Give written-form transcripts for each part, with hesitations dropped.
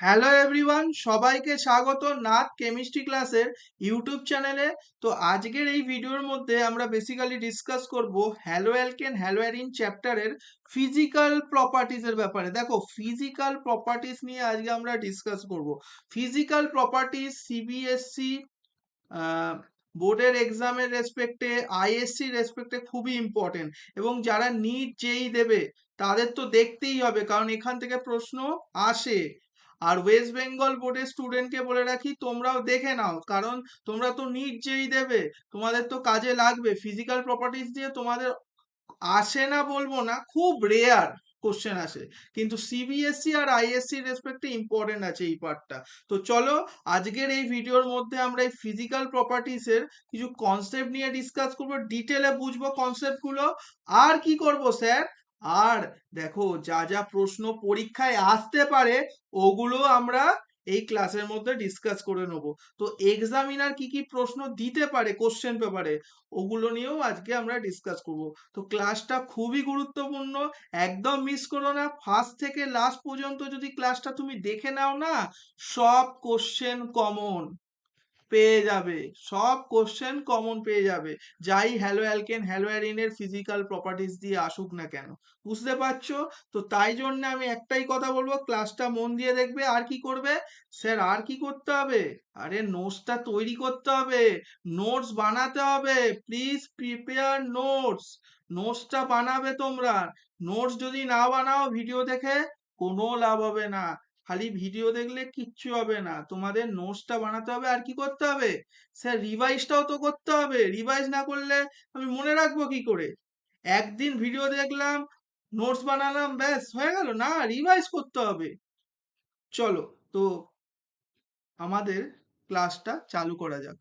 Hello everyone, সবাইকে স্বাগত Nath chemistry ক্লাসের ইউটিউব চ্যানেলে। তো আজকের এই ভিডিওর মধ্যে আমরা বেসিক্যালি ডিসকাস করব হ্যালো অ্যালকেন হ্যালো অ্যারিন চ্যাপ্টারের ফিজিক্যাল প্রপার্টিজের ব্যাপারে। দেখো, ফিজিক্যাল প্রপার্টিজ নিয়ে আজকে আমরা ডিসকাস করব। ফিজিক্যাল প্রপার্টিজ সিবিএসসি বোর্ডের এক্সামের রেসপেক্টে, আইএসসি রেসপেক্টে খুবই ইম্পর্টেন্ট, এবং যারা নিট জেই দেবে তাদের তো দেখতেই হবে, কারণ এখান থেকে প্রশ্ন আসে। আর ওয়েস্ট বেঙ্গল বোর্ডের স্টুডেন্টকে বলে রাখি, তোমরাও দেখে নাও, কারণ তোমরা তো নিট জেই দেবে, তোমাদের তো কাজে লাগবে। ফিজিক্যাল প্রপার্টিজ দিয়ে তোমাদের আসে না বলবো না, খুব রেয়ার কোশ্চেন আসে, কিন্তু সিবিএসসি আর আইএসসি রেসপেক্টে ইম্পর্টেন্ট আছে এই পার্টটা। তো চলো, আজকের এই ভিডিওর মধ্যে আমরা এই ফিজিক্যাল প্রপার্টিসের কিছু কনসেপ্ট নিয়ে ডিসকাস করবো, ডিটেলে বুঝবো কনসেপ্টগুলো। আর কি করব স্যার, আর দেখো, যা যা প্রশ্ন পরীক্ষায় আসতে পারে ওগুলো আমরা এই ক্লাসের মধ্যে ডিসকাস করে নেব। তো এক্সামিনার কি কি প্রশ্ন দিতে পারে কোশ্চেন পেপারে, ওগুলো নিয়েও আজকে আমরা ডিসকাস করব। তো ক্লাসটা খুবই গুরুত্বপূর্ণ, একদম মিস করো না। ফার্স্ট থেকে লাস্ট পর্যন্ত যদি ক্লাসটা তুমি দেখে নাও না, সব কোশ্চেন কমন পেয়ে যাবে, সব কোশ্চেন কমন পেয়ে যাবে, যাই হ্যালো অ্যালকেন হ্যালো অ্যারিনের ফিজিক্যাল প্রপার্টিজ দিয়ে আসুক না কেন। বুঝতে পারছো? তো তাই জন্য আমি একটাই কথা বলবো, ক্লাসটা মন দিয়ে দেখবে। আর কি করবে স্যার, আর কি করতে হবে? আরে নোটসটা তৈরি করতে হবে, নোটস বানাতে হবে। Please prepare notes. নোটসটা বানাবে তোমরা। নোটস যদি না বানাও ভিডিও দেখে, কোনো লাভ হবে না। খালি ভিডিও দেখলে কিচ্ছু হবে না, তোমাদের নোটসটা বানাতে হবে। আর কি করতে হবে স্যার, রিভাইজটাও তো করতে হবে। রিভাইজ না করলে আমি মনে রাখবো কি করে? একদিন ভিডিও দেখলাম, নোটস বানালাম, ব্যাস হয়ে গেল না, রিভাইজ করতে হবে। চলো, তো আমাদের ক্লাসটা চালু করা যাক।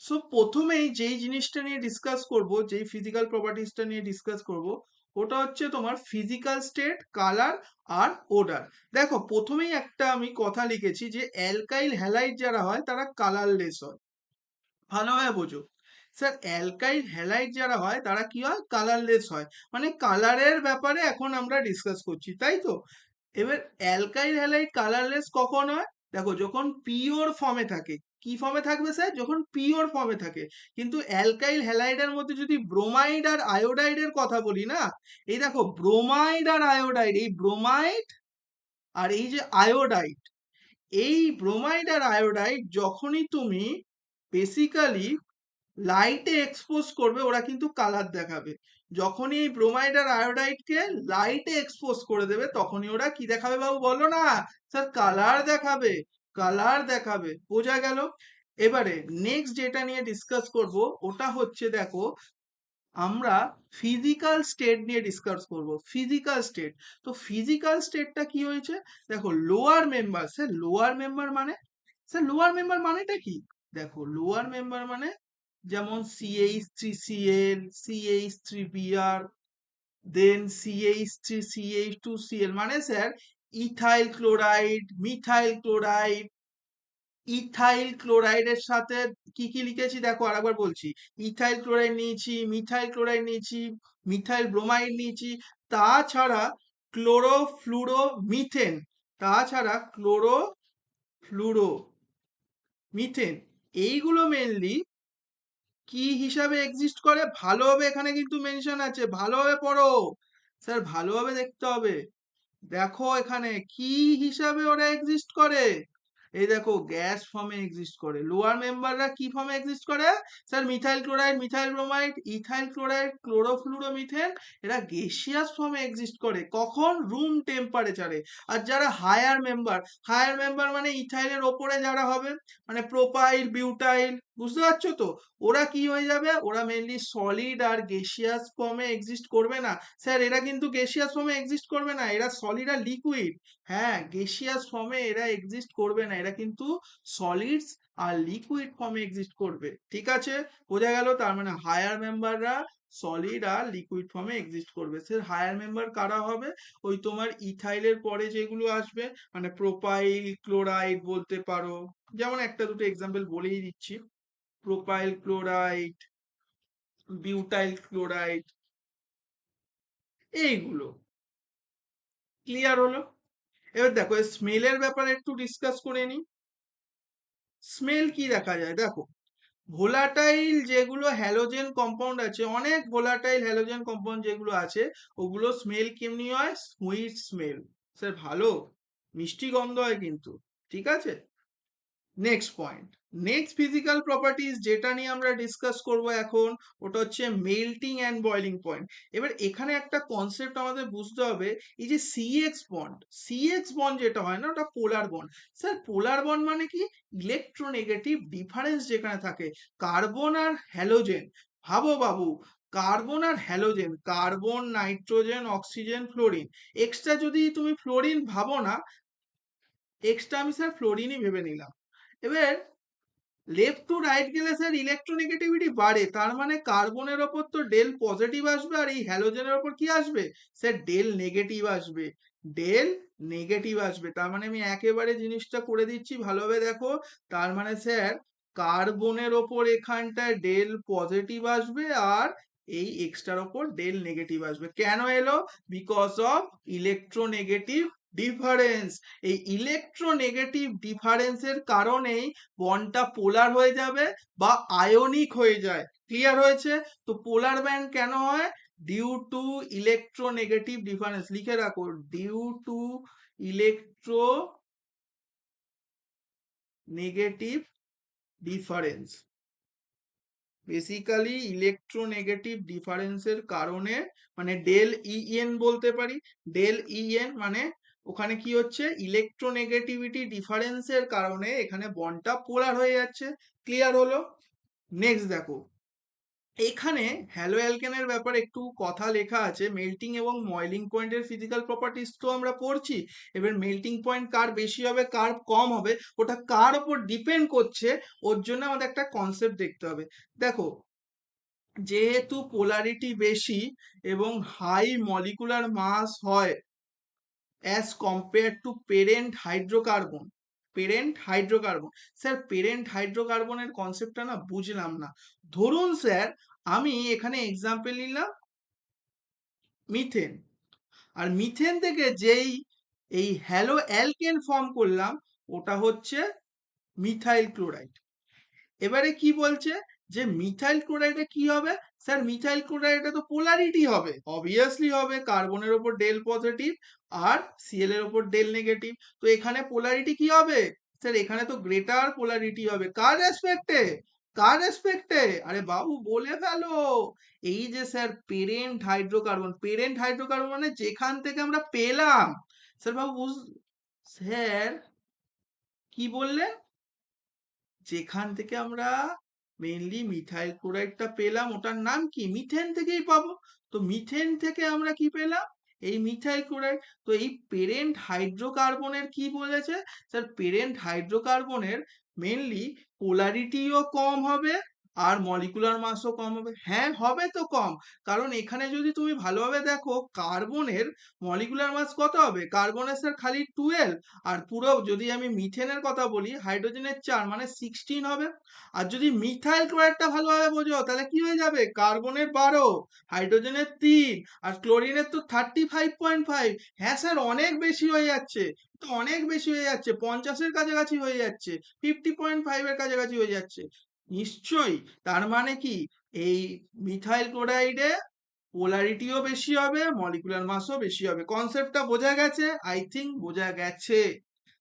সো প্রথমেই যেই জিনিসটা নিয়ে ডিসকাস করব, যেই ফিজিক্যাল প্রপার্টিসটা নিয়ে ডিসকাস করব, ওটা হচ্ছে তোমার ফিজিক্যাল স্টেট, কালার আর ওডার। দেখো, প্রথমেই একটা আমি কথা লিখেছি যে অ্যালকাইল হ্যালাইড যারা হয় তারা কালারলেস হয়। ভালোভাবে বোঝো স্যার, অ্যালকাইল হ্যালাইড যারা হয় তারা কি হয়, কালারলেস হয়। মানে কালারের ব্যাপারে এখন আমরা ডিসকাস করছি, তাই তো? এবার অ্যালকাইল হ্যালাইড কালারলেস কখন হয়? দেখো, যখন পিওর ফর্মে থাকে। কি ফর্মে থাকবে স্যার? যখন পিওর ফর্মে থাকে। কিন্তু অ্যালকাইল হ্যালাইডের মধ্যে যদি ব্রোমাইড আর আয়োডাইডের কথা বলি না, এই দেখো, ব্রোমাইড আর আয়োডাইড, এই ব্রোমাইড আর এই যে আয়োডাইড, এই ব্রোমাইড আর আয়োডাইড যখনই তুমি বেসিক্যালি লাইটে এক্সপোজ করবে, ওরা কিন্তু কালার দেখাবে। যখনই এই ব্রোমাইড আর আয়োডাইডকে লাইটে এক্সপোজ করে দেবে, তখনই ওরা কি দেখাবে বাবু, বলো না? স্যার, কালার দেখাবে। কালার দেখাবে, বোঝা গেল? এবারে নেক্সট যেটা নিয়ে ডিসকাস করব, ওটা হচ্ছে, দেখো, আমরা ফিজিক্যাল স্টেট নিয়ে ডিসকাস করব। ফিজিক্যাল স্টেট, তো ফিজিক্যাল স্টেটটা কি হয়েছে? দেখো, lower member. Sir, lower member মানে? স্যার, লোয়ার মেম্বার মানেটা কি? দেখো, লোয়ার মেম্বার মানে যেমন CH3Cl, CH3Br, দেন CH3CH2Cl, মানে sir ethyl chloride, methyl chloride. Ethyl ক্লোরাইডের সাথে কি কি লিখেছি দেখো, আরেকবার বলছি। ইথাইল ক্লোরাইড নিয়েছি, মিথাইল ক্লোরাইড নিয়েছি, মিথাইল ব্রোমাইড নিয়েছি, তাছাড়া ক্লোরোফ্লুরো মিথেন, তাছাড়া ক্লোরোফ্লুরো মিথেন। এইগুলো মেনলি কি হিসাবে এক্সিস্ট করে, ভালোভাবে এখানে কিন্তু মেনশন আছে, ভালোভাবে পড়ো স্যার, ভালোভাবে দেখতে হবে। দেখো এখানে কি হিসাবে ওরা এক্সিস্ট করে। এই দেখো, গ্যাস ফর্মে এক্সিস্ট করে। লোয়ার মেম্বাররা কি ফর্মে এক্সিস্ট করে? Sir, methyl chloride, methyl bromide, ethyl chloride, chlorofluoromethane, এরা গেসিয়াস ফর্মে এক্সিস্ট করে। কখন? রুম টেম্পারেচারে। আর যারা হায়ার মেম্বার, হায়ার মেম্বার মানে ইথাইলের ওপরে যারা হবে, মানে প্রোপাইল, বিউটাইল, বুঝতে পারছো তো? ওরা কি হয়ে যাবে? ওরা মেনলি সলিড আর গেসিয়াস ফর্মে এক্সিস্ট করবে না। স্যার, এরা কিন্তু গেসিয়াস ফর্মে এক্সিস্ট করবে না, এরা সলিড আর লিকুইড। হ্যাঁ, গেসিয়াস ফর্মে এরা এক্সিস্ট করবে না, এরা কিন্তু সলিডস আর লিকুইড ফর্মে এক্সিস্ট করবে। ঠিক আছে, বোঝা গেল? তার মানে হায়ার মেম্বাররা সলিড আর লিকুইড ফর্মে এক্সিস্ট করবে। স্যার, হায়ার মেম্বার কারা হবে? ওই তোমার ইথাইলের পরে যেগুলো আসবে, মানে প্রোপাইল, ক্লোরাইড বলতে পারো। যেমন একটা দুটো এক্সাম্পল বলেই দিচ্ছি, প্রোপাইল ক্লোরাইড, বিউটাইল ক্লোরাইড, এইগুলো। ক্লিয়ার হলো? এবার দেখো স্মেলের ব্যাপারে একটু ডিসকাস করে নিই। স্মেল কি দেখা যায় দেখো, ভোলাটাইল যেগুলো হ্যালোজেন কম্পাউন্ড আছে, অনেক ভোলাটাইল হ্যালোজেন কম্পাউন্ড যেগুলো আছে, ওগুলো স্মেল কেমনি হয়? Sweet smell. স্যার ভালো মিষ্টি গন্ধ হয় কিন্তু, ঠিক আছে। Next point, next physical properties যেটা নিয়ে আমরা ডিসকাস করব এখন, ওটা হচ্ছে মেল্টিং অ্যান্ড বয়লিং পয়েন্ট। এবার এখানে একটা কনসেপ্ট আমাদের বুঝতে হবে, এই যে সিএক্স বন্ড যেটা হয় না, ওটা পোলার বন্ড। স্যার পোলার বন্ড মানে কি? ইলেকট্রোনেগেটিভ ডিফারেন্স যেখানে থাকে, কার্বন আর হ্যালোজেন। ভাবো বাবু, কার্বন আর halogen, carbon, nitrogen, oxygen, fluorine. Extra যদি তুমি ফ্লোরিন ভাবো না, এক্সট্রা আমি স্যার ফ্লোরিনই ভেবে নিলাম। এবার লেফট টু রাইট গেলে স্যার ইলেকট্রোনেগেটিভিটি বাড়ে, তার মানে কার্বনের ওপর তো ডেল পজিটিভ আসবে, আর এই হ্যালোজেনের ওপর কি আসবে? স্যার ডেল নেগেটিভ আসবে। ডেল নেগেটিভ আসবে, তার মানে আমি একেবারে জিনিসটা করে দিচ্ছি ভালোভাবে দেখো। তার মানে স্যার কার্বনের ওপর এখানটায় ডেল পজিটিভ আসবে, আর এই এক্সট্রার ওপর ডেল নেগেটিভ আসবে। কেন এলো? Because of electronegative difference. এই ইলেকট্রোনেগেটিভ ডিফারেন্সের কারণেই বন্ডটা পোলার হয়ে যাবে বা আয়নিক হয়ে যায়। ক্লিয়ার হয়েছে? তো পোলার ব্যান্ড কেন হয়? Due to electronegative difference. লিখে রাখো, due to electronegative difference. Basically electronegative ডিফারেন্সের কারণে, মানে ডেল ইএন বলতে পারি। ডেল ইএন মানে ওখানে কি হচ্ছে? ইলেকট্রোনেগেটিভিটি ডিফারেন্সের কারণে এখানে বন্ডটা পোলার হয়ে যাচ্ছে। ক্লিয়ার হলো? নেক্সট দেখো, এখানে হ্যালো অ্যালকেনের ব্যাপারে একটু কথা লেখা আছে। মেল্টিং এবং ময়েলিং পয়েন্টের ফিজিক্যাল প্রপার্টিজ তো আমরা পড়ছি। এবার মেল্টিং পয়েন্ট কার বেশি হবে, কার কম হবে, ওটা কার ওপর ডিপেন্ড করছে, ওর জন্য আমাদের একটা কনসেপ্ট দেখতে হবে। দেখো, যেহেতু পোলারিটি বেশি এবং হাই মলিকুলার মাস হয় as compare to parent hydrocarbon. Sir parent হাইড্রোকার্বনের কনসেপ্টটা না বুঝলাম না। ধরুন স্যার আমি এখানে এক্সাম্পল নিলাম মিথেন, আর মিথেন থেকে যেই এই হ্যালো অ্যালকেন ফর্ম করলাম, ওটা হচ্ছে মিথাইল ক্লোরাইড। এবারে কি বলছে যে মিথাইল ক্লোরাইডে কি হবে? স্যার মিথাইল ক্লোরাইডে তো পোলারিটি হবে, অবভিয়াসলি হবে, কার্বনের ওপর ডেল পজিটিভ আর সিএল এর ওপর ডেল নেগেটিভ। তো এখানে পোলারিটি কি হবে? স্যার এখানে তো গ্রেটার পোলারিটি হবে। কার রেসপেক্টে? আরে বাবু বলে ফেলো। এই যে স্যার পেরেন্ট হাইড্রোকার্বন মানে যেখান থেকে আমরা পেলাম। স্যার বাবু স্যার কি বললেন? যেখান থেকে আমরা মেইনলি মিথাইল ক্লোরাইডটা পেলাম, ওটার নাম কি? মিথেন থেকেই পাবো। তো মিথেন থেকে আমরা কি পেলাম? এই মিথাইল ক্লোরাইড। তো এই পেরেন্ট হাইড্রোকার্বনের কি বলেছে? স্যার পেরেন্ট হাইড্রোকার্বনের মেইনলি পোলারিটিও কম হবে আর মলিকুলার মাসও কম হবে। হ্যাঁ হবে তো কম, কারণ এখানে যদি তুমি ভালোভাবে দেখো, কার্বনের মলিকুলার মাস কত হবে? কার্বনের স্যার খালি 12, আর পুরো যদি আমি মিথেনের কথা বলি, হাইড্রোজেনের 4 মানে 16 হবে। আর যদি মিথাইল ক্লোরাইডটা ভালোভাবে বোঝো, তাহলে কি হয়ে যাবে? কার্বনের 12, হাইড্রোজেনের 3, আর ক্লোরিনের তো 35.5। হ্যাঁ স্যার অনেক বেশি হয়ে যাচ্ছে, তো অনেক বেশি হয়ে যাচ্ছে, 50-এর কাছাকাছি হয়ে যাচ্ছে, 50.5 এর কাছাকাছি হয়ে যাচ্ছে। নিশ্চয়ই, তার মানে কি এই মিথাইল ক্লোরাইডে পোলারিটিও বেশি হবে, মলিকুলার মাসও বেশি হবে। কনসেপ্টটা বোঝা গেছে? আই থিঙ্ক বোঝা গেছে।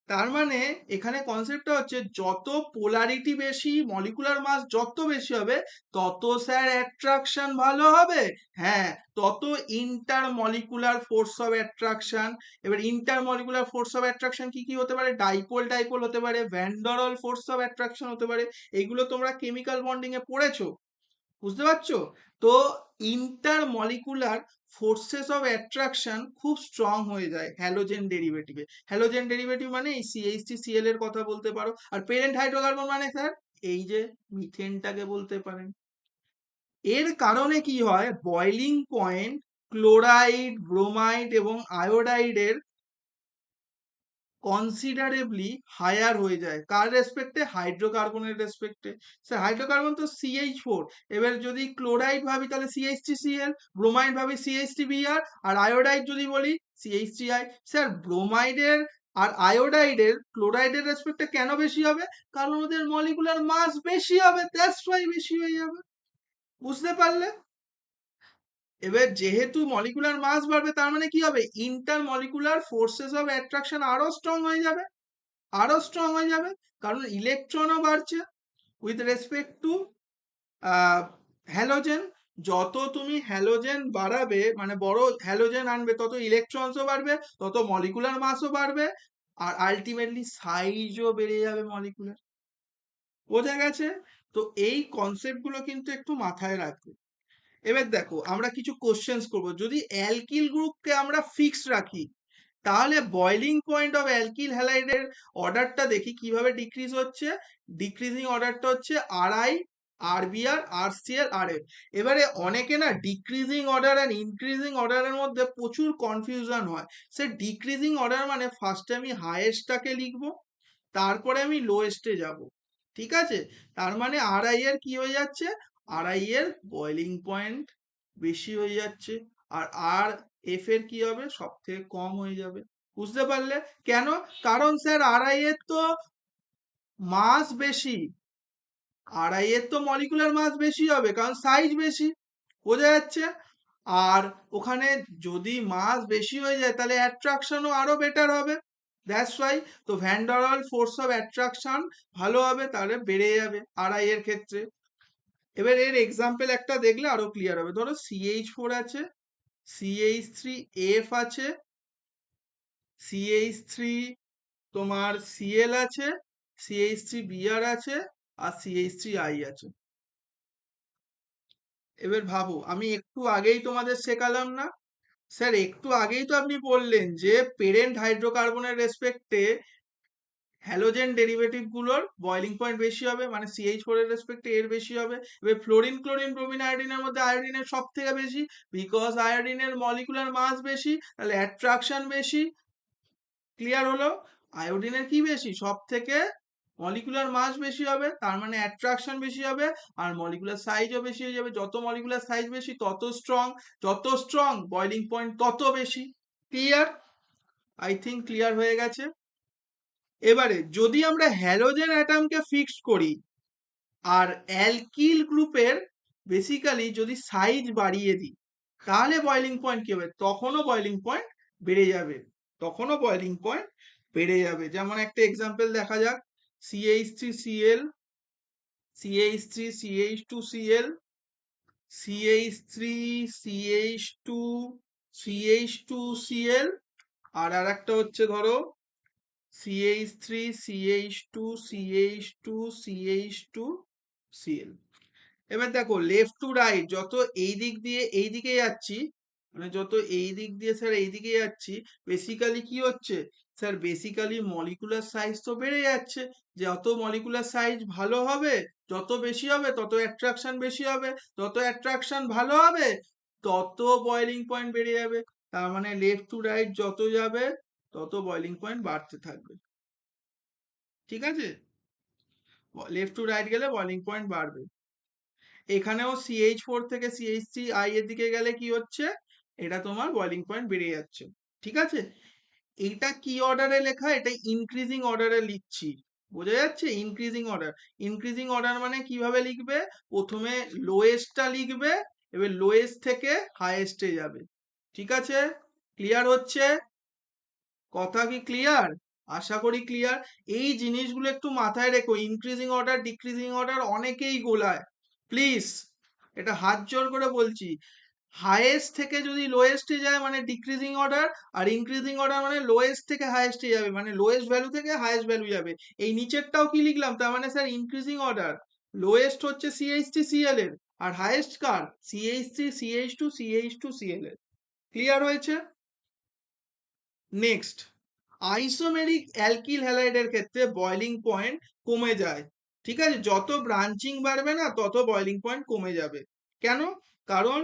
তার মানে এখানে কনসেপ্টটা হচ্ছে, যত পোলারিটি বেশি, মলিকুলার মাস যত বেশি হবে, তত স্যার অ্যাট্রাকশন ভালো হবে। হ্যাঁ, তত intermolecular force of attraction. এবার intermolecular force of attraction কি কি হতে পারে? ডাইপোল ডাইপোল হতে পারে, van der Waal force of attraction হতে পারে। এইগুলো তোমরা কেমিক্যাল বন্ডিং এ পড়েছো, বুঝতে পারছো? তো inter molecular forces of attraction খুব স্ট্রং হয়ে যায় হ্যালোজেন ডেরিভেটিভে। হ্যালোজেন ডেরিভেটিভ মানে এই CH3Cl এর কথা বলতে পারো। আর পেরেন্ট হাইড্রোকার্বন মানে স্যার এই যে মিথেনটাকে বলতে পারেন। এর কারণে কি হয়? বয়লিং পয়েন্ট ক্লোরাইড, ব্রোমাইড এবং আয়োডাইডের কনসিডারেবলি হায়ার হয়ে যায়। কার রেসপেক্টে? হাইড্রোকার্বনের রেসপেক্টে। স্যার হাইড্রোকার্বন তো CH4, এবার যদি ক্লোরাইড ভাবি তাহলে CH3Cl, ব্রোমাইড ভাবি CH3Br, আর আয়োডাইড যদি বলি CH3I। স্যার ব্রোমাইডের আর আয়োডাইডের ক্লোরাইডের রেসপেক্টে কেন বেশি হবে? কারণ ওদের মলিকুলার মাস বেশি হবে, দ্যাটস ওয়াই বেশি হয়ে যাবে। বুঝতে পারলে? এবার যেহেতু মলিকুলার মাস বাড়বে তার মানে কি হবে? Inter molecular forces of attraction আরো স্ট্রং হয়ে যাবে, আরো স্ট্রং হয়ে যাবে, কারণ ইলেকট্রনও বাড়ছে উইথ রেসপেক্ট টু হ্যালোজেন। যত তুমি হ্যালোজেন বাড়াবে, মানে বড় হ্যালোজেন আনবে, তত ইলেকট্রনসও বাড়বে, তত মলিকুলার মাসও বাড়বে, আর আলটিমেটলি সাইজও বেড়ে যাবে মলিকুলার। বোঝা গেছে? তো এই কনসেপ্ট গুলো কিন্তু একটু মাথায় রাখবে। এবার দেখো আমরা কিছু কোশ্চেন্স করব। যদি অ্যালকিল গ্রুপকে আমরা ফিক্স রাখি, তাহলে বয়লিং পয়েন্ট অফ অ্যালকিল হ্যালাইডের অর্ডারটা দেখি কিভাবে ডিক্রিজ হচ্ছে। ডিক্রিজিং অর্ডারটা হচ্ছে আরআই, আরবিআর, আরসিএল, আরএফ। এবারে অনেকে না ডিক্রিজিং অর্ডার অ্যান্ড ইনক্রিজিং অর্ডারের মধ্যে প্রচুর কনফিউশন হয়। সে ডিক্রিজিং অর্ডার মানে ফার্স্টে আমি হাইয়েস্টটাকে লিখবো, তারপরে আমি লোয়েস্টে যাব। ঠিক আছে? তার মানে আরআই এর কি হয়ে যাচ্ছে? আরআই এর বয়লিং পয়েন্ট বেশি হয়ে যাচ্ছে, আর আর এফ এর কি হবে? সব থেকে কম হয়ে যাবে। বুঝতে পারলে? কেন? কারণ স্যার আরআই এর তো মাস বেশি, আরআই এর তো মলিকুলার মাস বেশি হবে, কারণ সাইজ বেশি। বোঝা যাচ্ছে? আর ওখানে যদি মাস বেশি হয়ে যায় তাহলে অ্যাট্রাকশনও আরো বেটার হবে, দ্যাটস ওয়াই। তো van der Waal force of attraction ভালো হবে, তাহলে বেড়ে যাবে আরআই এর ক্ষেত্রে। এবার এর এক্সাম্পল একটা দেখলে আরো ক্লিয়ার হবে। ধরো CH4 আছে, CH3F আছে, CH3 তোমার Cl আছে, CH3Br আছে, আর CH3I আছে। এবার ভাবো, আমি একটু আগেই তোমাদের শেখালাম না স্যার, একটু আগেই তো আপনি বললেন যে পেরেন্ট হাইড্রোকার্বনের রেসপেক্টে হ্যালোজেন ডেরিভেটিভ গুলোর বয়লিং পয়েন্ট বেশি হবে, মানে CH4 এর রেসপেক্টে এর বেশি হবে। এবার ফ্লোরিন, ক্লোরিন, ব্রোমিন, আয়োডিনের মধ্যে আয়োডিনের সব থেকে বেশি, বিকজ আয়োডিনের মলিকুলার মাস বেশি, তাহলে অ্যাট্রাকশন বেশি। ক্লিয়ার হলো? আয়োডিনের কি বেশি? সব থেকে মলিকুলার মাস বেশি হবে, তার মানে অ্যাট্রাকশন বেশি হবে, আর মলিকুলার সাইজও বেশি হয়ে যাবে। যত মলিকুলার সাইজ বেশি তত স্ট্রং, যত স্ট্রং বয়লিং পয়েন্ট তত বেশি। ক্লিয়ার? আই থিঙ্ক ক্লিয়ার হয়ে গেছে। এবারে যদি আমরা হ্যালোজেন অ্যাটমকে ফিক্সড করি আর অ্যালকিল গ্রুপের বেসিক্যালি যদি সাইজ বাড়িয়ে দিই, তাহলে বয়লিং পয়েন্ট কি হবে? তখনও বয়লিং পয়েন্ট বেড়ে যাবে, তখনও বয়লিং পয়েন্ট বেড়ে যাবে। যেমন একটা এক্সাম্পল দেখা যাক, CH3Cl, CH3CH2Cl, CH3CH2, CH2Cl, আর একটা হচ্ছে ধরো CH3 CH2 CH2 CH2 Cl। এবার দেখো লেফট টু রাইট যত এই দিক দিয়ে এই দিকে যাচ্ছি, মানে যত এই দিক দিয়ে স্যার এই দিকে যাচ্ছি, বেসিক্যালি কি হচ্ছে? স্যার বেসিক্যালি মলিকুলার সাইজ তো বেড়ে যাচ্ছে। যত মলিকুলার সাইজ ভালো হবে, যত বেশি হবে তত অ্যাট্রাকশন বেশি হবে, যত অ্যাট্রাকশন ভালো হবে তত বয়লিং পয়েন্ট বেড়ে যাবে। তার মানে লেফট টু রাইট যত যাবে তত বয়লিং পয়েন্ট বাড়তে থাকবে। ঠিক আছে? লেফট টু রাইট গেলে বয়লিং পয়েন্ট বাড়বে। এখানেও CH4 থেকে CH3I এর দিকে গেলে কি হচ্ছে? এটা তোমার বয়লিং পয়েন্ট বেড়ে যাচ্ছে। ঠিক আছে? এইটা কি অর্ডারে লেখা? এটা ইনক্রিজিং অর্ডারে লিখছি। বোঝা যাচ্ছে? Increasing order. ইনক্রিজিং অর্ডার মানে কিভাবে লিখবে? প্রথমে লোয়েস্টটা লিখবে, এবার লোয়েস্ট থেকে হাইয়েস্টে যাবে। ঠিক আছে? ক্লিয়ার হচ্ছে? কথা কি ক্লিয়ার? আশা করি ক্লিয়ার। এই জিনিসগুলো একটু মাথায় রেখো। ইনক্রিজিং অর্ডার, ডিক্রিজিং অর্ডার অনেকেই গোলায়। প্লিজ, এটা হাত জোর করে বলছি, হাইয়েস্ট থেকে যদি লোয়েস্টে যায় মানে ডিক্রিজিং অর্ডার, আর ইনক্রিজিং অর্ডার মানে লোয়েস্ট থেকে হাইয়েস্টে যাবে, মানে লোয়েস্ট ভ্যালু থেকে হাইয়েস্ট ভ্যালু যাবে। এই নিচেরটাও কি লিখলাম? তার মানে স্যার ইনক্রিজিং অর্ডার, লোয়েস্ট হচ্ছে CH3Cl এর, আর হাইয়েস্ট কার? CH3CH2CH2Cl এর। ক্লিয়ার হয়েছে? নেক্সট, আইসোমেরিক অ্যালকিল হ্যালাইডের ক্ষেত্রে বয়লিং পয়েন্ট কমে যায়। ঠিক আছে? যত ব্রাঞ্চিং বাড়বে না তত বয়লিং পয়েন্ট কমে যাবে। কেন? কারণ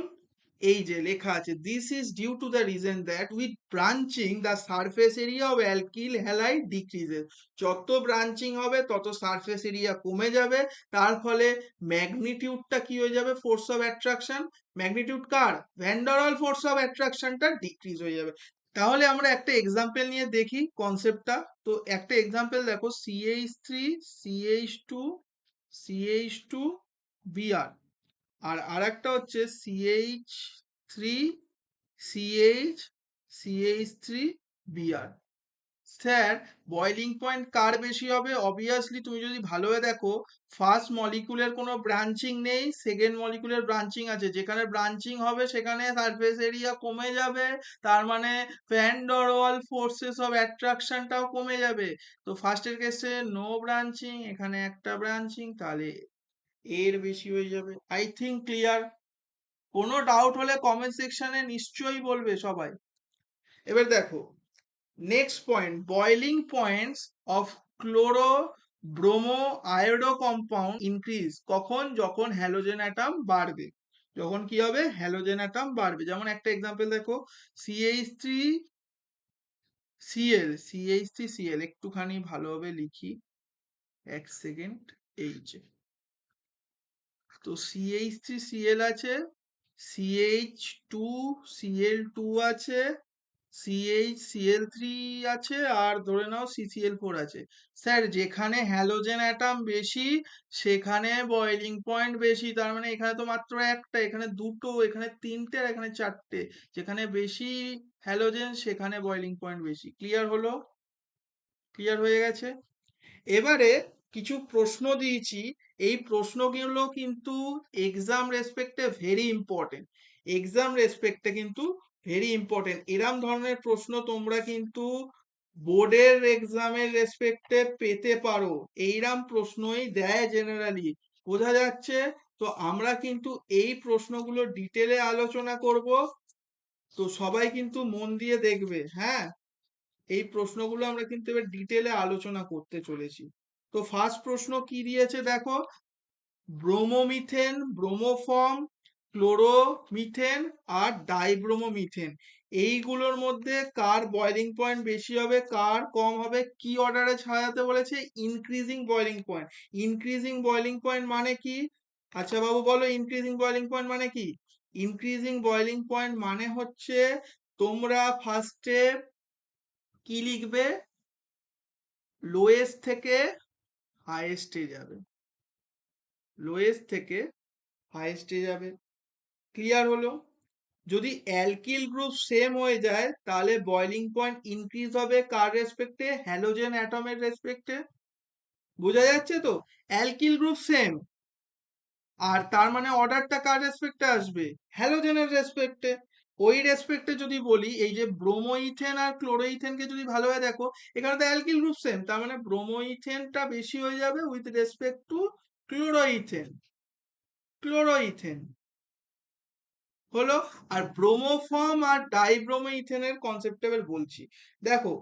এই যে লেখা আছে, this is due to the reason that with branching the surface area of alkyl halide decreases. যত ব্রাঞ্চিং হবে তত সারফেস এরিয়া কমে যাবে, তার ফলে ম্যাগনিটিউডটা কি হয়ে যাবে? ফোর্স অফ অ্যাট্রাকশন, ম্যাগনিটিউড কার? Van der Waal force of অ্যাট্রাকশনটা ডিক্রিজ হয়ে যাবে। তাহলে আমরা একটা এক্সাম্পল নিয়ে দেখি কনসেপ্টটা। তো একটা এক্সাম্পল দেখো, CH3 CH2 CH2 Br, আর আরেকটা হচ্ছে CH3 CH CH3 Br। Sir, boiling point কার বেশি হবে? অবভিয়াসলি তুমি যদি ভালোভাবে দেখো, ফার্স্ট মলিকুলের কোনো ব্রাঞ্চিং নেই, সেকেন্ড মলিকুলের ব্রাঞ্চিং আছে। যেখানে ব্রাঞ্চিং হবে সেখানে সারফেস এরিয়া কমে যাবে, তার মানে ভ্যান ডের ওয়াল ফোর্সেস অফ অ্যাট্রাকশনটাও কমে যাবে। তো ফার্স্টের কেসে নো ব্রাঞ্চিং, এখানে একটা ব্রাঞ্চিং, তাহলে এর বেশি হয়ে যাবে। I think clear. কোনো ডাউট হলে কমেন্ট সেকশনে নিশ্চয়ই বলবে সবাই। এবার দেখো next point, boiling points of chloro bromo iodo compound increase. কখন? যখন হ্যালোজেন অ্যাটম বাড়বে। যখন কি হবে? হ্যালোজেন অ্যাটম বাড়বে। যেমন একটা এক্সাম্পল দেখো, CH3 Cl, CH3 Cl, একটুখানি ভালোভাবে লিখি, এক সেকেন্ড। এই যে, তো CH3 Cl আছে, CH2Cl2 আছে, CH Cl3 আছে, আর ধরে নাও CCl4 আছে। স্যার, যেখানে হ্যালোজেন অ্যাটম বেশি সেখানে বয়লিং পয়েন্ট বেশি। তার মানে এখানে তো মাত্র একটা, এখানে দুটো, এখানে তিনটে, আর এখানে চারটে। যেখানে বেশি হ্যালোজেন সেখানে বয়লিং পয়েন্ট বেশি। ক্লিয়ার হলো? ক্লিয়ার হয়ে গেছে? এবারে কিছু প্রশ্ন দিয়েছি, এই প্রশ্নগুলো কিন্তু এক্সাম রেসপেক্টে ভেরি ইম্পর্টেন্ট। এক্সাম রেসপেক্টে কিন্তু ভেরি ইম্পর্টেন্ট। এরম ধরনের প্রশ্ন তোমরা কিন্তু বোর্ডের এক্সামের রেসপেক্টে পেতে পারো। এইরকম প্রশ্নই দেয় জেনারেলি, বোঝা যাচ্ছে? তো আমরা কিন্তু এই প্রশ্নগুলো ডিটেলে আলোচনা করব। তো সবাই কিন্তু মন দিয়ে দেখবে, হ্যাঁ। এই প্রশ্নগুলো আমরা কিন্তু এবার ডিটেলে আলোচনা করতে চলেছি। তো ফার্স্ট প্রশ্ন কি দিয়েছে দেখো, ব্রোমোমিথেন, ব্রোমোফর্ম, ক্লোরোমিথেন আর ডাইব্রোমোমিথেন, এইগুলোর মধ্যে কার বয়লিং পয়েন্ট বেশি হবে, কার কম হবে? কি অর্ডারে সাজাতে বলেছে? Increasing boiling point. Increasing boiling point মানে কি? আচ্ছা বাবু বলো, ইনক্রিজিং বয়লিং পয়েন্ট মানে কি? ইনক্রিজিং বয়লিং পয়েন্ট মানে হচ্ছে, তোমরা ফার্স্টে কি লিখবে? লোয়েস্ট থেকে হাইয়েস্টে যাবে, লোয়েস্ট থেকে হাইয়েস্টে যাবে। ক্লিয়ার হলো? যদি অ্যালকিল গ্রুপ সেম হয়ে যায় তাহলে বয়লিং পয়েন্ট ইনক্রিজ হবে কার রেসপেক্টে? হ্যালোজেন অ্যাটমের রেসপেক্টে। বোঝা যাচ্ছে তো? অ্যালকিল গ্রুপ সেম, আর তার মানে অর্ডারটা কার রেসপেক্টে আসবে? হ্যালোজেনের রেসপেক্টে। ওই রেসপেক্টে যদি বলি, এই যে ব্রোমোইথেন আর ক্লোরোইথেনকে যদি ভালোভাবে দেখো, এখানে তো অ্যালকিল গ্রুপ সেম, তার মানে ব্রোমোইথেনটা বেশি হয়ে যাবে উইথ রেসপেক্ট টু ক্লোরোইথেন। ক্লোরোইথেন হলো। আর ব্রোমোফর্ম আর ডাইব্রোমো ইথেনের কনসেপ্ট এবার বলছি। দেখো,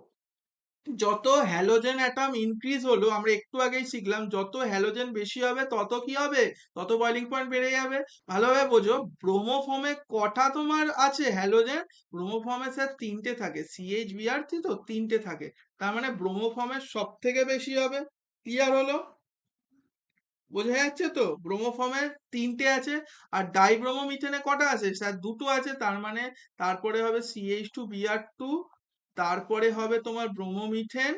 যত হ্যালোজেন অ্যাটম ইনক্রিজ হলো, আমরা একটু আগেই শিখলাম, যত হ্যালোজেন বেশি হবে তত কি হবে? তত বয়লিং পয়েন্ট বেড়ে যাবে। ভালোভাবে বোঝো, ব্রোমোফর্মে কটা তোমার আছে হ্যালোজেন? ব্রোমোফর্মে স্যার তিনটে থাকে, CH Br3 তো তিনটে থাকে, তার মানে ব্রোমোফর্মের সব থেকে বেশি হবে। ক্লিয়ার হলো? বোঝা যাচ্ছে তো? ব্রোমোফর্মে তিনটে আছে, আর ডাইব্রোমোমিথেনে কটা আছে স্যার? দুটো আছে, তার মানে তারপরে হবে CH2Br2, তারপরে হবে তোমার ব্রোমোমিথেন,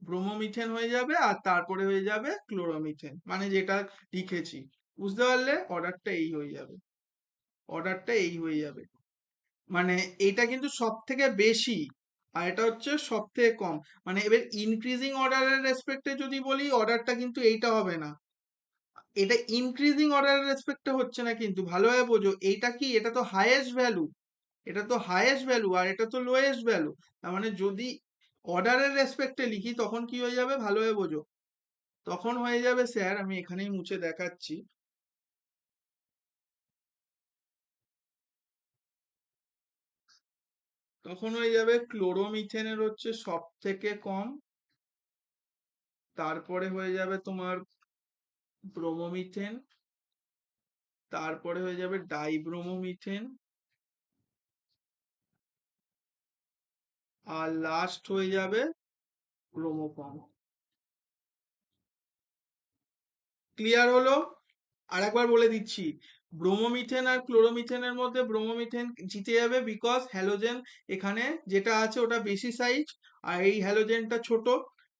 ব্রোমোমিথেন হয়ে যাবে, আর তারপরে হয়ে যাবে ক্লোরোমিথেন, মানে যেটা লিখেছি। বুঝতে পারলে? অর্ডারটা এই হয়ে যাবে, অর্ডারটা এই হয়ে যাবে। মানে এটা কিন্তু সব থেকে বেশি, আর এটা হচ্ছে সব থেকে কম। মানে এবার ইনক্রিজিং অর্ডারের রেসপেক্টে যদি বলি, অর্ডারটা কিন্তু এইটা হবে না, এটা ইনক্রিজিং অর্ডারের রেসপেক্টে হচ্ছে না, কিন্তু ভালোভাবে বোঝো, এইটা কি? এটা তো হাইয়েস্ট ভ্যালু, এটা তো হাইয়েস্ট ভ্যালু, আর এটা তো লোয়েস্ট ভ্যালু। তার মানে যদি অর্ডারের রেসপেক্টে লিখি তখন কি হয়ে যাবে? ভালোভাবে বোঝো, তখন হয়ে যাবে স্যার, আমি এখানেই মুছে দেখাচ্ছি, তখন হয়ে যাবে ক্লোরোমিথেনের হচ্ছে সব থেকে কম, তারপরে হয়ে যাবে তোমার ব্রোমোমিথেন, তারপরে হয়ে যাবে ডাইব্রোমোমিথেন, আর লাস্ট হয়ে যাবে ব্রোমোফর্ম। ক্লিয়ার হলো? আর একবার বলে দিচ্ছি, ব্রোমোমিথেন আর ক্লোরোমিথেনের মধ্যে ব্রোমোমিথেন জিতে যাবে, বিকজ হ্যালোজেন এখানে যেটা আছে ওটা বেশি সাইজ আর এই হ্যালোজেনটা ছোট।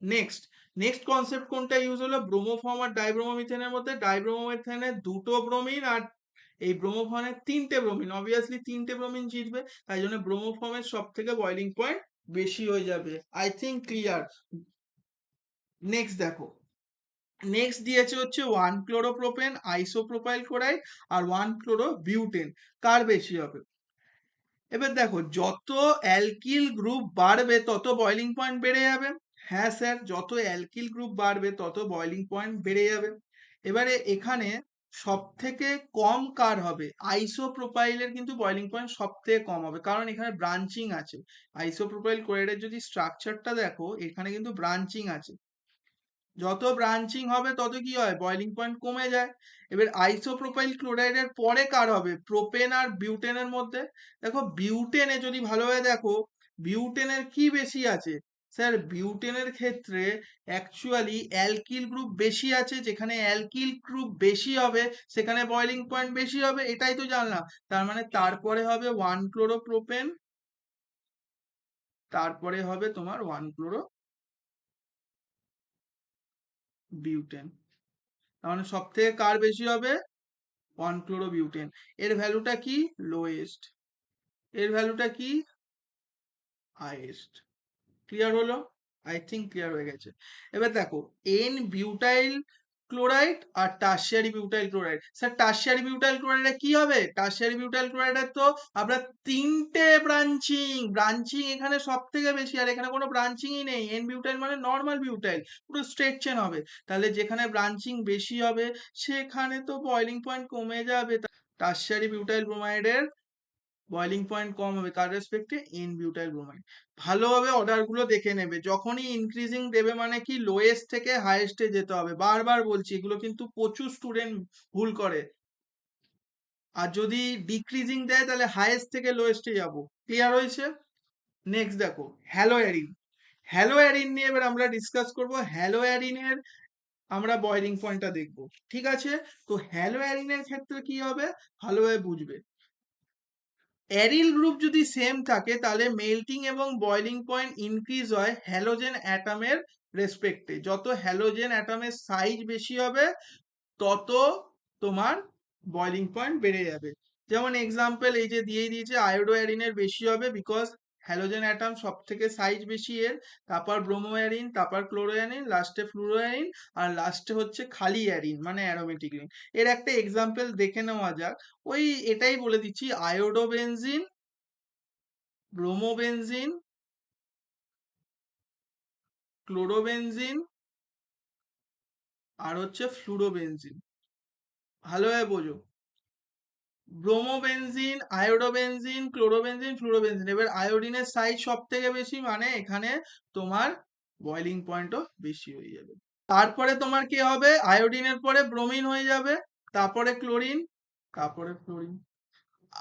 নেক্সট নেক্সট কনসেপ্ট কোনটা ইউজ হলো, ব্রোমোফর্ম আর ডাইব্রোমোমিথেনের মধ্যে ডাইব্রোমোমিথেনের দুটো ব্রোমিন আর এই ব্রোমোফর্মের তিনটে ব্রোমিন, অবভিয়াসলি তিনটে ব্রোমিন জিতবে, তাই জন্য ব্রোমোফর্মের সব থেকে বয়লিং পয়েন্ট বেশি হয়ে যাবে। I think clear. নেক্সট দেখো, নেক্সট দিয়েছে হচ্ছে 1 ক্লোরোপ্রোপেন আইসোপ্রোপাইল ক্লোরাইড আর 1 ক্লোরোবিউটেন, কার বেশি হবে। এবার দেখো, যত অ্যালকিল গ্রুপ বাড়বে তত বয়লিং পয়েন্ট বেড়ে যাবে। হ্যাঁ স্যার, যত অ্যালকিল গ্রুপ বাড়বে তত বয়লিং পয়েন্ট বেড়ে যাবে। এবারে এখানে সব থেকে কম কার হবে, আইসোপ্রোপাইলের কিন্তু বয়লিং পয়েন্ট সব থেকে কম হবে, কারণ এখানে ব্রাঞ্চিং আছে। আইসোপ্রোপাইল ক্লোরাইডের যদি স্ট্রাকচারটা দেখো, এখানে কিন্তু ব্রাঞ্চিং আছে, যত ব্রাঞ্চিং হবে তত কি হয়, বয়লিং পয়েন্ট কমে যায়। এবার আইসোপ্রোপাইল ক্লোরাইডের পরে কার হবে, প্রোপেন আর বিউটেনের মধ্যে। দেখো বিউটেনে যদি ভালোভাবে দেখো, বিউটেনের কি বেশি আছে, স্যার বিউটেনের ক্ষেত্রে অ্যাকচুয়ালি অ্যালকিল গ্রুপ বেশি আছে, যেখানে অ্যালকিল গ্রুপ বেশি হবে সেখানে বয়লিং পয়েন্ট বেশি হবে, এটাই তো জানলাম। তার মানে তারপরে হবে 1 ক্লোরোপ্রোপেন, তারপরে হবে তোমার 1 ক্লোরোবিউটেন। তার মানে সব থেকে কার বেশি হবে, 1 ক্লোরোবিউটেন। এর ভ্যালুটা কি, লোয়েস্ট, এর ভ্যালুটা কি, হাইয়েস্ট। ক্লিয়ার হলো, আই থিঙ্ক ক্লিয়ার হয়ে গেছে। এবার দেখো, এন বিউটাইল ক্লোরাইড আর tertiary butyl chloride. Sir tertiary butyl ক্লোরাইডে কি হবে, টারশিয়ারি বিউটাইল ক্লোরাইডের তো আমরা তিনটে ব্রাঞ্চিং, ব্রাঞ্চিং এখানে সব থেকে বেশি, আর এখানে কোনো ব্রাঞ্চিংই নেই। এন বিউটাইল মানে নর্মাল বিউটাইল, পুরো স্ট্রেট চেন হবে, তাহলে যেখানে ব্রাঞ্চিং বেশি হবে সেখানে তো বয়লিং পয়েন্ট কমে যাবে। টারশিয়ারি বিউটাইল ব্রোমাইডের বয়লিং পয়েন্ট কম হবে কার রেসপেক্টে, ইন বিউটাইল ব্রোমাইড। ভালোভাবে অর্ডার গুলো দেখে নেবে, যখনই ইনক্রিজিং দেবে মানে কি লোয়েস্ট থেকে হাইয়েস্টে যেতে হবে, বারবার বলছি, এগুলো কিন্তু প্রচুর স্টুডেন্ট ভুল করে। আর যদি ডিক্রিজিং দেয় তাহলে হাইয়েস্ট থেকে লোয়েস্টে যাব। ক্লিয়ার হয়েছে। নেক্সট দেখো, হ্যালোয়ারিন। হ্যালোয়ারিন নিয়ে এবার আমরা ডিসকাস করব। হ্যালোয়ারিনের আমরা বয়লিং পয়েন্টটা দেখব, ঠিক আছে। তো হ্যালোয়ারিনের ক্ষেত্রে কি হবে, ভালোভাবে বুঝবে। অ্যারিল গ্রুপ যদি সেম থাকে তাহলে মেল্টিং এবং বয়লিং পয়েন্ট ইনক্রিজ হয় হ্যালোজেন অ্যাটমের রেসপেক্টে। যত হ্যালোজেন অ্যাটমের সাইজ বেশি হবে তত তোমার বয়লিং পয়েন্ট বেড়ে যাবে। যেমন এক্সাম্পল এই যে দিয়েই দিয়েছে, আয়োডো অ্যারিনের বেশি হবে বিকজ হ্যালোজেন অ্যাটম সব থেকে সাইজ বেশি এর, তারপর ব্রোমো অ্যারিন, তারপর ক্লোরো অ্যারিন, লাস্টে ফ্লুরো অ্যারিন, আর লাস্টে হচ্ছে খালি অ্যারিন মানে অ্যারোমেটিক রিং। এর একটা এক্সাম্পল দেখে নেওয়া যাক। ওই এটাই বলে দিচ্ছি, আয়োডো বেনজিন, ব্রোমোবেনজিন, ক্লোরোবেনজিন আর হচ্ছে ফ্লুরোবেনজিন। ভালোভাবে বোঝো, ব্রোমোবেনজিন, আয়োডোবেনজিন, ক্লোরোবেনজিন, ফ্লুরোবেনজিন। এবার আয়োডিনের সাইজ সব থেকে বেশি মানে এখানে তোমার বয়লিং পয়েন্টও বেশি হয়ে যাবে। তারপরে তোমার কি হবে, আয়োডিনের পরে ব্রোমিন হয়ে যাবে, তারপরে ক্লোরিন, তারপরে ফ্লোরিন।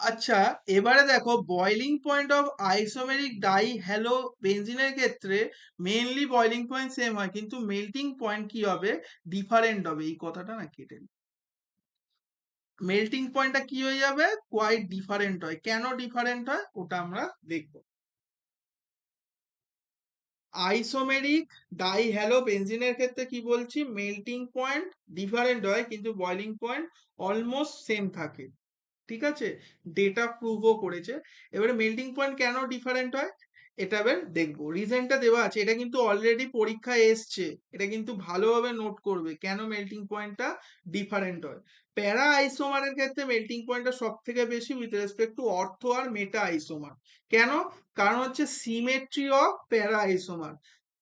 আচ্ছা, এবারে দেখো বয়লিং পয়েন্ট অফ আইসোমেরিক ডাই হ্যালো বেনজিনের ক্ষেত্রে মেইনলি বয়লিং পয়েন্ট সেম হয়, কিন্তু মেল্টিং পয়েন্ট কি হবে, ডিফারেন্ট হবে। এই কথাটা না কেটে নিই, মেল্টিং পয়েন্টটা কি হয়ে যাবে, কোয়াইট ডিফারেন্ট হয়। কেন ডিফারেন্ট হয় ওটা আমরা দেখব। আইসোমেরিক ডাই হ্যালো বেনজিনের ক্ষেত্রে কি বলছি, মেল্টিং পয়েন্ট ডিফারেন্ট হয় কিন্তু বয়লিং পয়েন্ট অলমোস্ট সেম থাকে, ঠিক আছে, ডেটা প্রুভও করেছে। এবারে মেল্টিং পয়েন্ট কেন ডিফারেন্ট হয় এটা এবার দেখবো, রিজনটা দেওয়া আছে, এটা কিন্তু অলরেডি পরীক্ষায় এসছে, এটা কিন্তু ভালোভাবে নোট করবে কেন মেল্টিং পয়েন্টটা ডিফারেন্ট হয়। প্যারা আইসোমারের ক্ষেত্রে মেল্টিং পয়েন্টটা সব থেকে বেশি উইথ রেসপেক্ট টু অর্থো আর মেটা আইসোমার। কেন, কারণ হচ্ছে সিমেট্রি অফ প্যারা আইসোমার।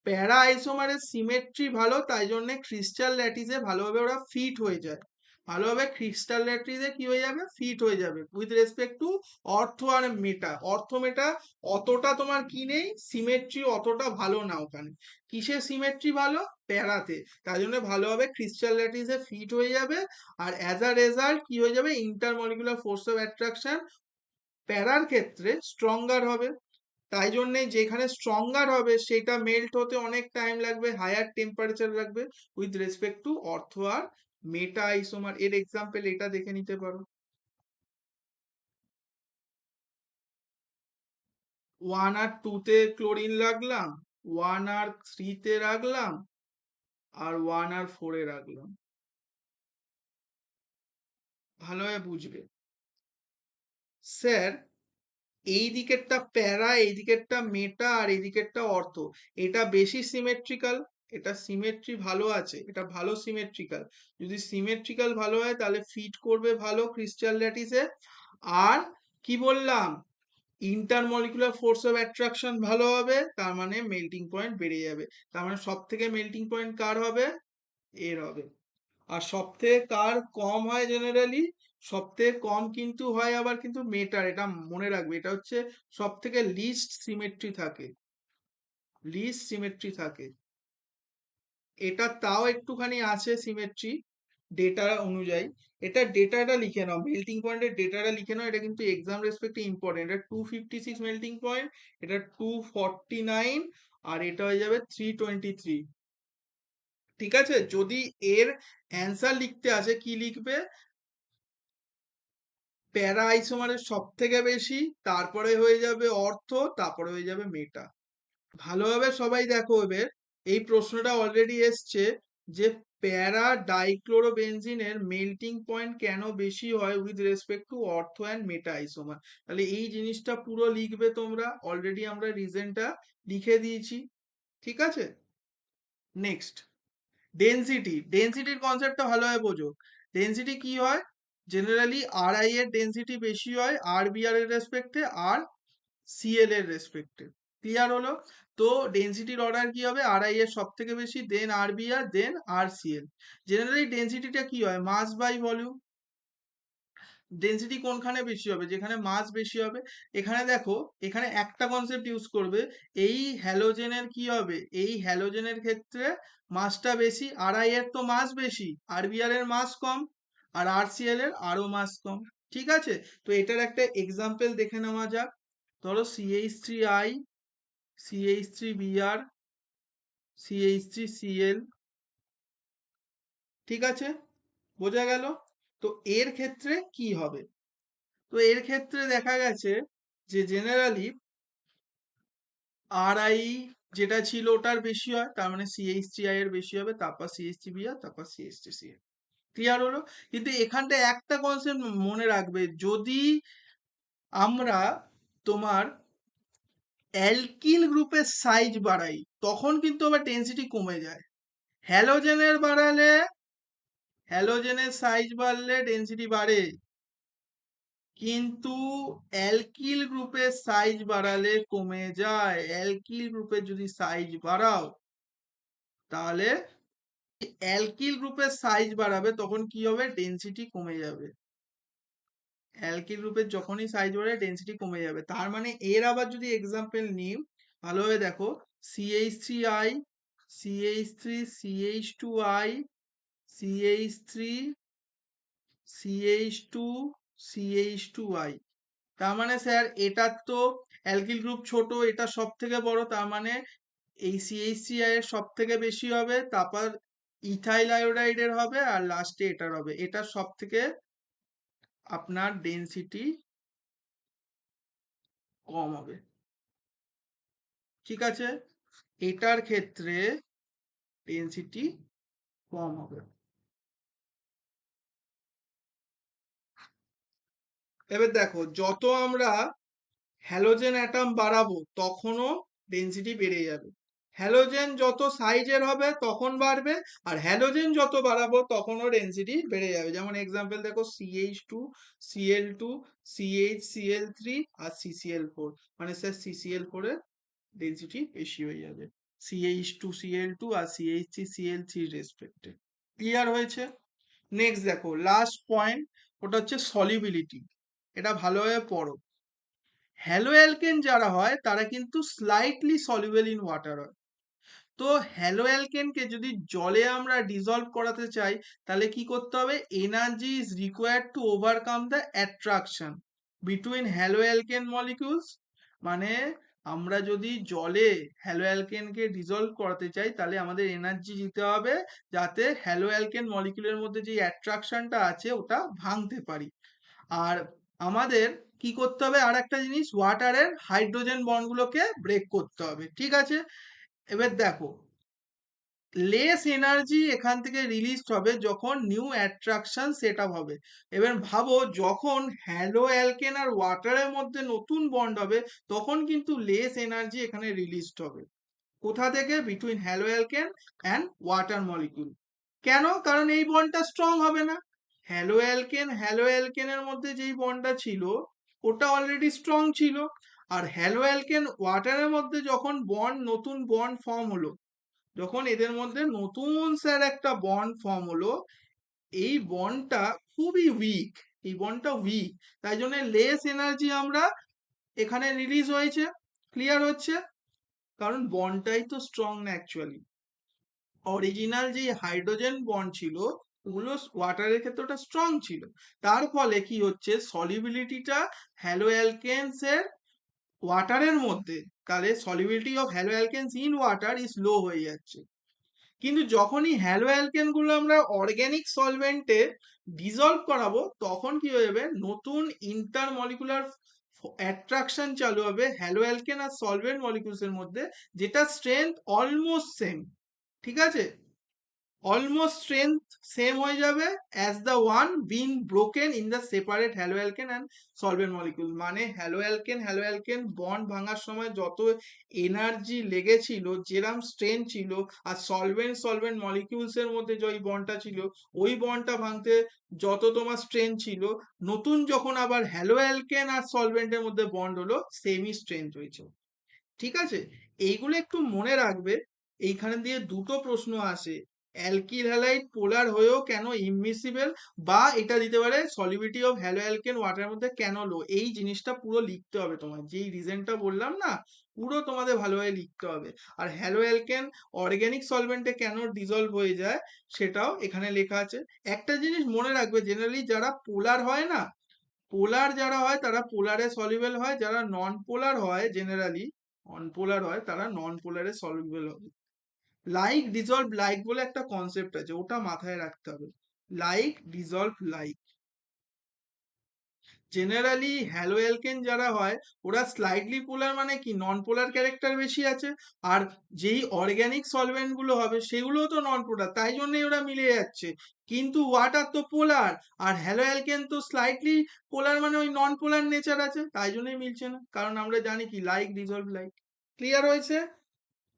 প্যারা আইসোমারের সিমেট্রি ভালো, তাই জন্য ক্রিস্টাল ল্যাটিসে ভালোভাবে ওরা ফিট হয়ে যায়, ভালোভাবে ক্রিস্টাল ল্যাটিসে কি হয়ে যাবে, ফিট হয়ে যাবে উইথ রেসপেক্ট টু অর্থো আর মেটা। অর্থো মেটা অতটা তোমার কি নেই, সিমেট্রি অতটা ভালো না ওখানে। কিসের সিমেট্রি ভালো, প্যারাতে, তাই জন্য ভালোভাবে ক্রিস্টাল ল্যাটিসে ফিট হয়ে যাবে। আর অ্যাজ আ রেজাল্ট কি হয়ে যাবে, ইন্টারমলিকুলার ফোর্স অফ অ্যাট্রাকশন প্যারার ক্ষেত্রে স্ট্রঙ্গার হবে। তাই জন্যে যেখানে স্ট্রঙ্গার হবে সেটা মেল্ট হতে অনেক টাইম লাগবে, হায়ার টেম্পারেচার লাগবে উইথ রেসপেক্ট টু অর্থো আর মেটা আইসোমার। এর এক্সাম্পল এটা দেখে নিতে পারো। 1 আর 2 তে ক্লোরিন রাখলাম, 1 আর 3 তে রাখলাম, আর 1 আর 4 এ রাখলাম। ভালোভাবে বুঝবে স্যার, এই দিকেরটা প্যারা, এই দিকেরটা মেটা, আর এই দিকেরটা অর্থ, এটা বেশি সিমেট্রিক্যাল, এটা সিমেট্রি ভালো আছে, এটা ভালো সিমেট্রিক্যাল। যদি সিমেট্রিক্যাল ভালো হয় তাহলে ফিট করবে ভালো ক্রিস্টাল ল্যাটিসে। আর কি বললাম, ইন্টারমলিকুলার ফোর্স অফ অ্যাট্রাকশন ভালো হবে, তার মানে মেল্টিং পয়েন্ট বেড়ে যাবে। তার মানে সব থেকে মেল্টিং পয়েন্ট কার হবে? এর হবে। আর সব থেকে কার কম হয় জেনারেলি? সব থেকে কম কিন্তু হয় আবার কিন্তু মেটার, এটা মনে রাখবে। এটা হচ্ছে সব থেকে লিস্ট সিমেট্রি থাকে, লিস্ট সিমেট্রি থাকে। এটা তাও একটুখানি আছে সিমেট্রি ডেটা অনুযায়ী। এটা ডেটাটা লিখে নাও, মেল্টিং পয়েন্টের ডেটাটা লিখে নাও, এটা কিন্তু এক্সাম রেসপেক্টে ইম্পর্টেন্ট। এটা 256 মেল্টিং পয়েন্ট, এটা 249, আর এটা হয়ে যাবে 323। ঠিক আছে, যদি এর অ্যান্সার লিখতে আসে কি লিখবে? প্যারা আইসোমারের সব থেকে বেশি, তারপরে হয়ে যাবে অর্থ, তারপরে হয়ে যাবে মেটা। ভালোভাবে সবাই দেখো, এবার এই প্রশ্নটা অলরেডি এসছে যে প্যারা ডাইক্লোরোবেনজিনের মেল্টিং পয়েন্ট কেন বেশি হয় with respect to অর্থো and meta isomer. তাহলে এই জিনিসটা পুরো লিখবে তোমরা, অলরেডি আমরা রিজনটা লিখে দিয়েছি। ঠিক আছে, নেক্সট ডেনসিটি। ডেনসিটির কনসেপ্টটা ভালোভাবে বোঝো। ডেনসিটি কি হয়? জেনারেলি আর আই এর ডেনসিটি বেশি হয় আর বি আর এর রেসপেক্টে, আর সিএল এর রেসপেক্টে। ক্লিয়ার হলো? তো ডেনসিটির অর্ডার কি হবে? আর আই এর সব থেকে বেশি, দেন আর বি আর, দেন আর সিএল। জেনারেলি ডেনসিটিটা কি হয়? মাস বাই ভলিউম। ডেনসিটি কোনখানে বেশি হবে? যেখানে মাস বেশি হবে। এখানে দেখো, এখানে একটা কনসেপ্ট ইউজ করবে। এই হ্যালোজেনের কি হবে? এই হ্যালোজেনের ক্ষেত্রে মাসটা বেশি, আর আই এর তো মাস বেশি, আর বি আর এর মাস কম, আর আর সিএল এর আরো মাস কম। ঠিক আছে, তো এটার একটা এক্সাম্পল দেখে নেওয়া যাক। ধরো CH3I, CH3Br, CH3Cl। ঠিক আছে, বোঝা গেল? তো এর ক্ষেত্রে কি হবে? তো এর ক্ষেত্রে দেখা গেছে যে জেনারেলি আর আই যেটা ছিল ওটার বেশি হয়, তার মানে CH3I এর বেশি হবে, তারপর CH3Br, তারপর CH3Cl। ক্লিয়ার হলো? কিন্তু এখানটা একটা কনসেপ্ট মনে রাখবে, যদি আমরা তোমার অ্যালকিল গ্রুপের সাইজ বাড়াই তখন কিন্তু আবার ডেনসিটি কমে যায়। হ্যালোজেনের বাড়ালে, হ্যালোজেনের সাইজ বাড়লে ডেনসিটি বাড়ে, কিন্তু অ্যালকিল গ্রুপের সাইজ বাড়ালে কমে যায়। অ্যালকিল গ্রুপের যদি সাইজ বাড়াও তাহলে, অ্যালকিল গ্রুপের সাইজ বাড়াবে তখন কি হবে? ডেনসিটি কমে যাবে। অ্যালকিল গ্রুপের যখনই সাইজ বাড়ে ডেনসিটি কমে যাবে। তার মানে এর আবার যদি এক্সাম্পল নিই, ভালোভাবে দেখো, CH3I, CH3, CH2I, CH3, CH2, CH2I। তার মানে স্যার এটার তো অ্যালকিল গ্রুপ ছোট, এটা সব থেকে বড়, তার মানে এই CH3I এর সব থেকে বেশি হবে, তারপর ইথাইল আয়োডাইডের হবে, আর লাস্টে এটার হবে। এটা সব থেকে আপনার ডেনসিটি কম হবে। ঠিক আছে, এটার ক্ষেত্রে ডেনসিটি কম হবে। এবার দেখো, যত আমরা হ্যালোজেন অ্যাটম বাড়াবো তখনও ডেনসিটি বেড়ে যাবে। হ্যালোজেন যত সাইজের হবে তখন বাড়বে, আর হ্যালোজেন যত বাড়াবো তখনও ডেনসিটি বেড়ে যাবে। যেমন এক্সাম্পল দেখো, CH2, Cl2, CH, Cl3 আর CCl4। মানে স্যার CCl4 এর ডেনসিটি বেশি হয়ে যাবে CH2, Cl2 আর CH3, Cl3 রেসপেক্টে। ক্লিয়ার হয়েছে? নেক্সট দেখো, লাস্ট পয়েন্ট, ওটা হচ্ছে সলিবিলিটি। এটা ভালোভাবে পড়ো। হ্যালো অ্যালকেন যারা হয় তারা কিন্তু স্লাইটলি সলিউবল ইন ওয়াটার হয়। তো হ্যালো অ্যালকেনকে যদি জলে আমরা ডিসলভ করাতে চাই তাহলে কি করতে হবে? Energy is required to overcome the attraction between hello alkane molecules. মানে আমরা যদি জলে হ্যালো অ্যালকেনকে ডিসলভ করাতে চাই তাহলে আমাদের এনার্জি দিতে হবে, যাতে হ্যালো অ্যালকেন মলিকিউলের মধ্যে যে অ্যাট্রাকশনটা আছে ওটা ভাঙতে পারি। আর আমাদের কি কি করতে হবে, আর একটা জিনিস, ওয়াটারের হাইড্রোজেন বন্ডগুলোকে ব্রেক করতে হবে, ঠিক আছে। এবার দেখো, লেস এনার্জি এখান থেকে রিলিজ হবে যখন নিউ অ্যাট্রাকশন সেট আপ হবে। এবার ভাবো, যখন হ্যালো অ্যালকেন আর ওয়াটারের মধ্যে নতুন বন্ড হবে, তখন কিন্তু লেস এনার্জি এখানে রিলিজ হবে। কোথা থেকে? Between hello alkane and water molecule. কেন? কারণ এই বন্ডটা স্ট্রং হবে না। হ্যালো অ্যালকেনের মধ্যে যেই বন্ডটা ছিল ওটা অলরেডি স্ট্রং ছিল, আর হ্যালো অ্যালকেন ওয়াটারের মধ্যে যখন বন্ড, নতুন বন্ড ফর্ম হলো, যখন এদের মধ্যে নতুন স্যার একটা বন্ড ফর্ম হলো, এই বন্ডটা খুবই উইক, এই বন্ডটা উইক, তাই জন্য লেস এনার্জি আমরা এখানে রিলিজ হয়েছে। ক্লিয়ার হচ্ছে? কারণ বন্ডটাই তো স্ট্রং না অ্যাকচুয়ালি। অরিজিনাল যে হাইড্রোজেন বন্ড ছিল ওগুলো ওয়াটারের ক্ষেত্রে ওটা স্ট্রং ছিল, তার ফলে কি হচ্ছে, সলিবিলিটিটা হ্যালো অ্যালকেনস এর ওয়াটারের মধ্যে, তাহলে solubility of haloalkanes in water is low হয়ে যাচ্ছে। কিন্তু যখনই হ্যালো অ্যালকেন গুলো আমরা অর্গানিক সলভেন্টে ডিজলভ করাবো, তখন কি হয়ে যাবে, নতুন ইন্টারমলিকুলার অ্যাট্রাকশন চালু হবে হ্যালো অ্যালকেন আর সলভেন্ট মলিকিউলস এর মধ্যে, যেটা স্ট্রেংথ অলমোস্ট সেম, ঠিক আছে, অলমোস্ট স্ট্রেংথ সেম হয়ে যাবে as the one being broken in the separate hello alkane and solvent molecule. মানে হ্যালো অ্যালকেন বন্ড ভাঙার সময় যত এনার্জি লেগেছিল, যেরাম স্ট্রেন ছিল, আর সলভেন্ট মলিকিউলস এর মধ্যে যে ওই বন্ডটা ছিল, ওই বন্ডটা ভাঙতে যত তোমার স্ট্রেন ছিল, নতুন যখন আবার হ্যালো অ্যালকেন আর সলভেন্টের মধ্যে বন্ড হলো, সেমই স্ট্রেংথ হয়েছে, ঠিক আছে। এইগুলো একটু মনে রাখবে। এইখানে দিয়ে দুটো প্রশ্ন আসে, অ্যালকিল হ্যালাইড পোলার হয়েও কেন ইমমিসিবল, বা এটা দিতে পারে সলিবিলিটি অফ হ্যালো অ্যালকেন ওয়াটারের মধ্যে কেন লো। এই জিনিসটা পুরো লিখতে হবে তোমার, যেই রিজনটা বললাম না, পুরো তোমাদের ভালোভাবে লিখতে হবে। আর হ্যালো অ্যালকেন অর্গানিক সলভেন্টে কেন ডিজলভ হয়ে যায় সেটাও এখানে লেখা আছে। একটা জিনিস মনে রাখবে, জেনারেলি যারা পোলার হয় না, পোলার যারা হয় তারা পোলারে সলিউবল হয়, যারা নন পোলার হয় জেনারেলি নন পোলার হয়, তারা নন পোলারে সলিউবল হবে। লাইক ডিজলভ লাইক বলে একটা কনসেপ্ট আছে, ওটা মাথায় রাখতে হবে। Like dissolved like. Generally hello alkane যারা হয় ওরা স্লাইডলি পোলার, মানে কি নন পোলার ক্যারেক্টার বেশি আছে, আর যেই অর্গানিক সলভেন্ট গুলো হবে সেগুলোও তো নন পোলার, তাই জন্যই ওরা মিলে যাচ্ছে। কিন্তু ওয়াটার তো পোলার, আর হ্যালো অ্যালকেন তো স্লাইটলি পোলার, মানে ওই নন পোলার নেচার আছে, তাই জন্যই মিলছে না, কারণ আমরা জানি কি লাইক ডিজলভ লাইক। ক্লিয়ার হয়েছে?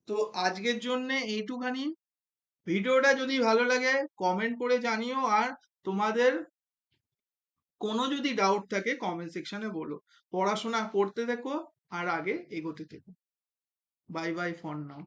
তো আজকের জন্য এইটুখানি। ভিডিওটা যদি ভালো লাগে কমেন্ট করে জানিও, আর তোমাদের কোনো যদি ডাউট থাকে কমেন্ট সেকশনে বলো। পড়াশোনা করতে থেকো আর আগে এগোতে থেকো। Bye bye for now.